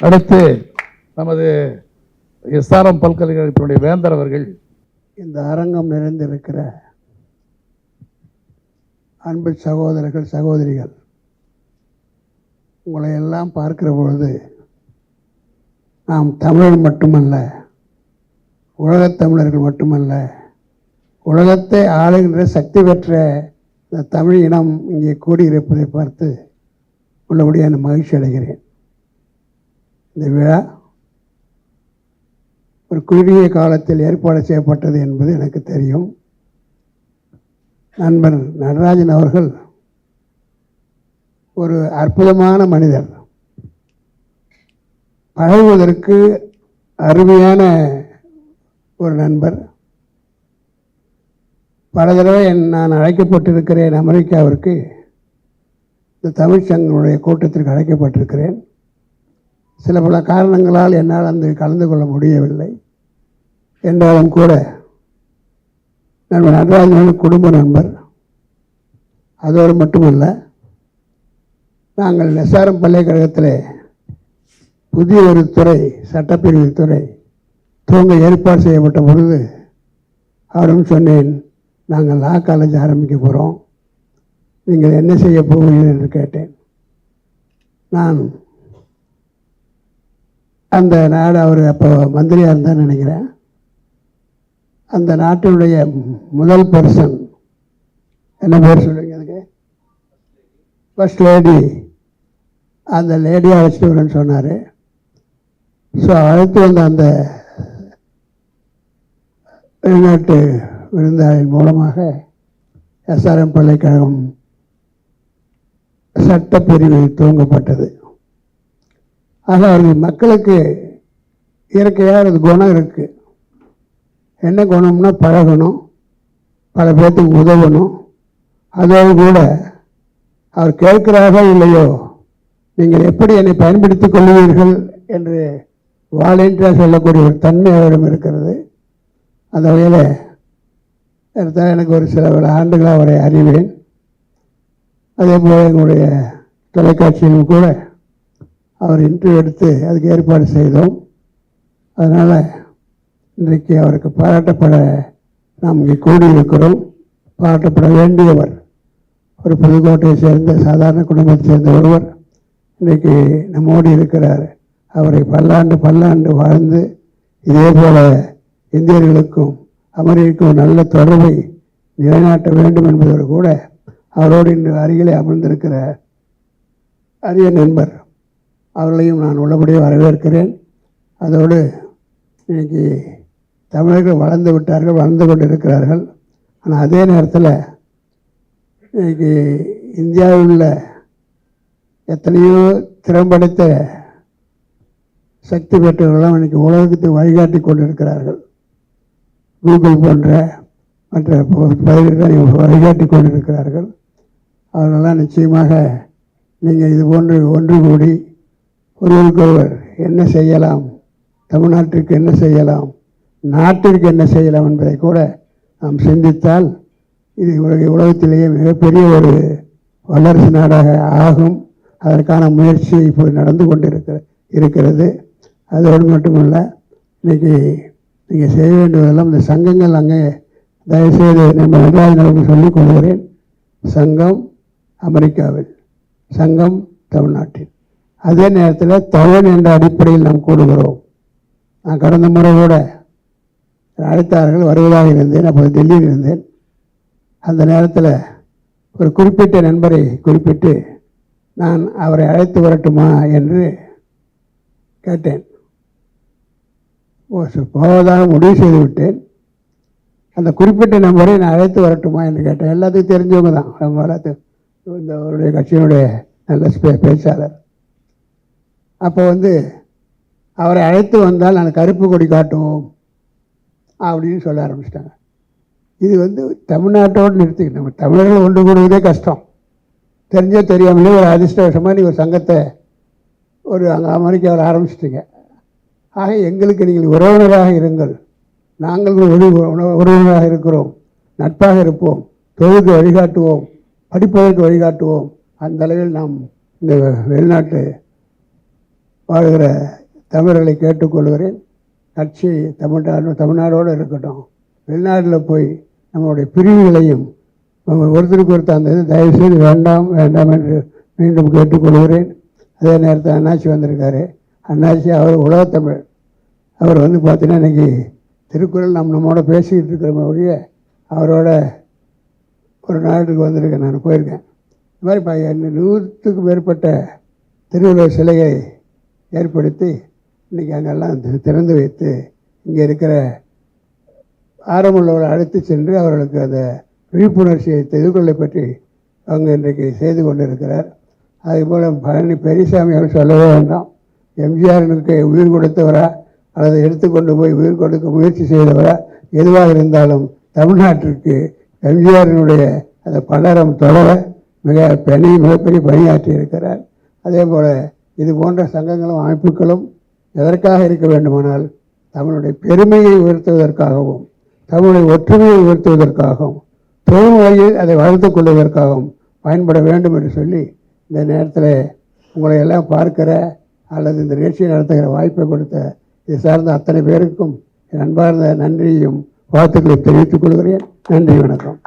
அடுத்து நமது எஸ்ஆர்எம் பல்கலைக்கழகத்தினுடைய வேந்தர் அவர்கள். இந்த அரங்கம் நிறைந்திருக்கிற அன்பு சகோதரர்கள் சகோதரிகள், உங்களை எல்லாம் பார்க்கிற பொழுது நாம் தமிழர் மட்டுமல்ல, உலகத் தமிழர்கள் மட்டுமல்ல, உலகத்தை ஆளுகின்ற சக்தி பெற்ற இந்த தமிழ் இனம் இங்கே கூடியிருப்பதை பார்த்து உள்ளபடியான மகிழ்ச்சி அடைகிறேன். இந்த விழா ஒரு குறுகிய காலத்தில் ஏற்பாடு செய்யப்பட்டது என்பது எனக்கு தெரியும். நண்பர் நடராஜன் அவர்கள் ஒரு அற்புதமான மனிதர், பழகுவதற்கு அருமையான ஒரு நண்பர். பல தடவை நான் அழைக்கப்பட்டிருக்கிறேன் அமெரிக்காவிற்கு, இந்த தமிழ்ச்சங்கனுடைய கூட்டத்திற்கு அழைக்கப்பட்டிருக்கிறேன். சில பல காரணங்களால் என்னால் அந்த கலந்து கொள்ள முடியவில்லை. என்றாலும் கூட நண்பர் நடராஜன் குடும்ப நண்பர். அதோடு மட்டுமல்ல, நாங்கள் எஸ்ஆர்எம் பல்கலைக்கழகத்தில் புதிய ஒரு துறை, சட்டப்பிரிவு துறை துவங்க ஏற்பாடு செய்யப்பட்ட பொழுது அவரும் சொன்னேன், நாங்கள் லா காலேஜ் ஆரம்பிக்க போகிறோம், நீங்கள் என்ன செய்ய போகிறீர்கள் என்று கேட்டேன். நான் அந்த நாடு, அவர் அப்போ மந்திரியாக இருந்தான்னு நினைக்கிறேன், அந்த நாட்டினுடைய முதல் பர்சன், என்ன பேர் சொல்லுங்க அதுக்கு, ஃபர்ஸ்ட் லேடி, அந்த லேடியை அழைச்சிட்டு வரேன்னு சொன்னார். ஸோ அழைத்து வந்த அந்த வெளிநாட்டு விருந்தாளின் மூலமாக எஸ்ஆர்எம் பல்கலைக்கழகம் சட்டப்பிரிவு துவங்கப்பட்டது. ஆக அவர்கள் மக்களுக்கு இயற்கையாக ஒரு குணம் இருக்குது. என்ன குணம்னா பழகணும், பல பேர்த்துக்கு உதவணும். அதோடு கூட அவர் கேட்கிறாரோ இல்லையோ, நீங்கள் எப்படி என்னை பயன்படுத்திக் கொள்வீர்கள் என்று வாலண்டியராக சொல்லக்கூடிய ஒரு தன்மை அவரிடம் இருக்கிறது. அந்த வகையில் எனக்கு ஒரு சில ஆண்டுகளாக அவரை அறிவேன். அதே போல் எங்களுடைய தொலைக்காட்சியிலும் கூட அவர் இன்டர்வியூ எடுத்து அதுக்கு ஏற்பாடு செய்தோம். அதனால் இன்றைக்கு அவருக்கு பாராட்டப்பட நாம் இங்கே கூடியிருக்கிறோம். பாராட்டப்பட வேண்டியவர், ஒரு புதுக்கோட்டையை சேர்ந்த சாதாரண குடும்பத்தை சேர்ந்த ஒருவர் இன்றைக்கு நம்மோடு இருக்கிறார். அவரை பல்லாண்டு வாழ்ந்து இதே போல் இந்தியர்களுக்கும் அமெரிக்கும் நல்ல தொடர்பை நிலைநாட்ட வேண்டும் என்பதோடு கூட அவரோடு இன்று அருகிலே அமர்ந்திருக்கிற அரிய நண்பர் அவர்களையும் நான் உள்ளபடியே வரவேற்கிறேன். அதோடு இன்றைக்கி தமிழர்கள் வளர்ந்து விட்டார்கள், வளர்ந்து கொண்டு இருக்கிறார்கள். ஆனால் அதே நேரத்தில் இன்றைக்கி இந்தியாவில் உள்ள எத்தனையோ திறம்படைத்த சக்தி பெற்றவர்களெல்லாம் இன்றைக்கி உலகத்துக்கு வழிகாட்டி கொண்டு இருக்கிறார்கள். கூகுள் போன்ற மற்ற பதவிகளை வழிகாட்டி கொண்டிருக்கிறார்கள். அவர்களெல்லாம் நிச்சயமாக நீங்கள் இது போன்று ஒன்று கூடி ஒருவருக்கொருவர் என்ன செய்யலாம், தமிழ்நாட்டிற்கு என்ன செய்யலாம், நாட்டிற்கு என்ன செய்யலாம் என்பதை கூட நாம் சிந்தித்தால் இது உலகத்திலேயே மிகப்பெரிய ஒரு வல்லரசு நாடாக ஆகும். அதற்கான முயற்சி இப்போது நடந்து இருக்கிறது. அதோடு மட்டுமல்ல, இன்றைக்கி நீங்கள் செய்ய வேண்டியதெல்லாம் இந்த சங்கங்கள், அங்கே தயவுசெய்து நம்ம நடராஜனுக்கு சொல்லிக் கொள்கிறேன். சங்கம் அமெரிக்காவில், சங்கம் தமிழ்நாட்டில். அதே நேரத்தில் தமிழ் என்ற அடிப்படையில் நாம் கூடுகிறோம். நான் கடந்த முறை கூட அழைத்தார்கள், வருவதாக இருந்தேன். அப்போது டெல்லியில் இருந்தேன். அந்த நேரத்தில் ஒரு குறிப்பிட்ட நண்பரை குறிப்பிட்டு நான் அவரை அழைத்து வரட்டுமா என்று கேட்டேன். போவதாக முடிவு செய்து விட்டேன். அந்த குறிப்பிட்ட நம்பரை நான் அழைத்து வரட்டுமா என்று கேட்டேன். எல்லாத்துக்கும் தெரிஞ்சவங்க தான், அவங்க எல்லாத்தையும் இந்த அவருடைய கட்சியினுடைய நல்ல பேச்சாளர். அப்போ அவரை அழைத்து வந்தால் நான் கருப்பு கொடி காட்டுவோம் அப்படின்னு சொல்ல ஆரம்பிச்சிட்டாங்க. இது தமிழ்நாட்டோடு நிறுத்திக்கணும். நம்ம தமிழர்கள் ஒன்று கூடுவதே கஷ்டம். தெரிஞ்சோ தெரியாமலே ஒரு அதிர்ஷ்டவசமாக நீங்கள் ஒரு சங்கத்தை அங்கே அமெரிக்காவில் ஆரம்பிச்சிட்டிங்க. ஆக எங்களுக்கு நீங்கள் உறவினராக இருங்கள், நாங்கள் உறவினராக இருக்கிறோம், நட்பாக இருப்போம், தொழிலுக்கு வழிகாட்டுவோம், படிப்பதற்கு வழிகாட்டுவோம். அந்த அளவில் நாம் இந்த வெளிநாட்டு வாழ்கிற தமிழர்களை கேட்டுக்கொள்கிறேன். கட்சி தமிழ்நாடோடு இருக்கட்டும். வெளிநாட்டில் போய் நம்மளுடைய பிரிவுகளையும் ஒருத்தருக்கு ஒருத்தர் அந்த இது தயவுசெய்து வேண்டாம் வேண்டாம் என்று மீண்டும் கேட்டுக்கொள்கிறேன். அதே நேரத்தில் அண்ணாச்சி வந்திருக்காரு. அண்ணாச்சி அவர் உலகத்தமிழ். அவர் பார்த்தீங்கன்னா இன்றைக்கி திருக்குறள் நம்மோட பேசிக்கிட்டு இருக்கிற வழிய அவரோட ஒரு நாட்டுக்கு வந்திருக்கேன். நான் போயிருக்கேன். இது மாதிரி 100க்கும் மேற்பட்ட திருவள்ளுவர் சிலையை ஏற்படுத்தி இன்றைக்கி அங்கெல்லாம் திறந்து வைத்து இங்கே இருக்கிற ஆர்வமுள்ளவர்களை அழைத்து சென்று அவர்களுக்கு அந்த விழிப்புணர்ச்சியை திருக்குறளை பற்றி அவங்க இன்றைக்கு செய்து கொண்டிருக்கிறார். அதேபோல் பழனி பெரியசாமி அவர் சொல்லவே வேண்டாம். எம்ஜிஆருக்கு உயிர் கொடுத்தவரா அல்லது எடுத்துக்கொண்டு போய் உயிர் கொடுக்க முயற்சி செய்தவரா எதுவாக இருந்தாலும் தமிழ்நாட்டிற்கு எம்ஜிஆரினுடைய அந்த பலரம் தொடர மிகப்பெரிய பணியாற்றி இருக்கிறார். அதே போல் இது போன்ற சங்கங்களும் அமைப்புகளும் எதற்காக இருக்க வேண்டுமானால் தமிழுடைய பெருமையை உயர்த்துவதற்காகவும் தமிழுடைய ஒற்றுமையை உயர்த்துவதற்காகவும் தொழில் வழியில் அதை வளர்த்து கொள்வதற்காகவும் பயன்பட வேண்டும் என்று சொல்லி இந்த நேரத்தில் உங்களை எல்லாம் பார்க்கிற அல்லது இந்த நிகழ்ச்சியை நடத்துகிற வாய்ப்பை கொடுத்த இது சார்ந்த அத்தனை பேருக்கும் என் அன்பார்ந்த நன்றியையும் வாழ்த்துக்களை தெரிவித்துக் கொள்கிறேன். நன்றி, வணக்கம்.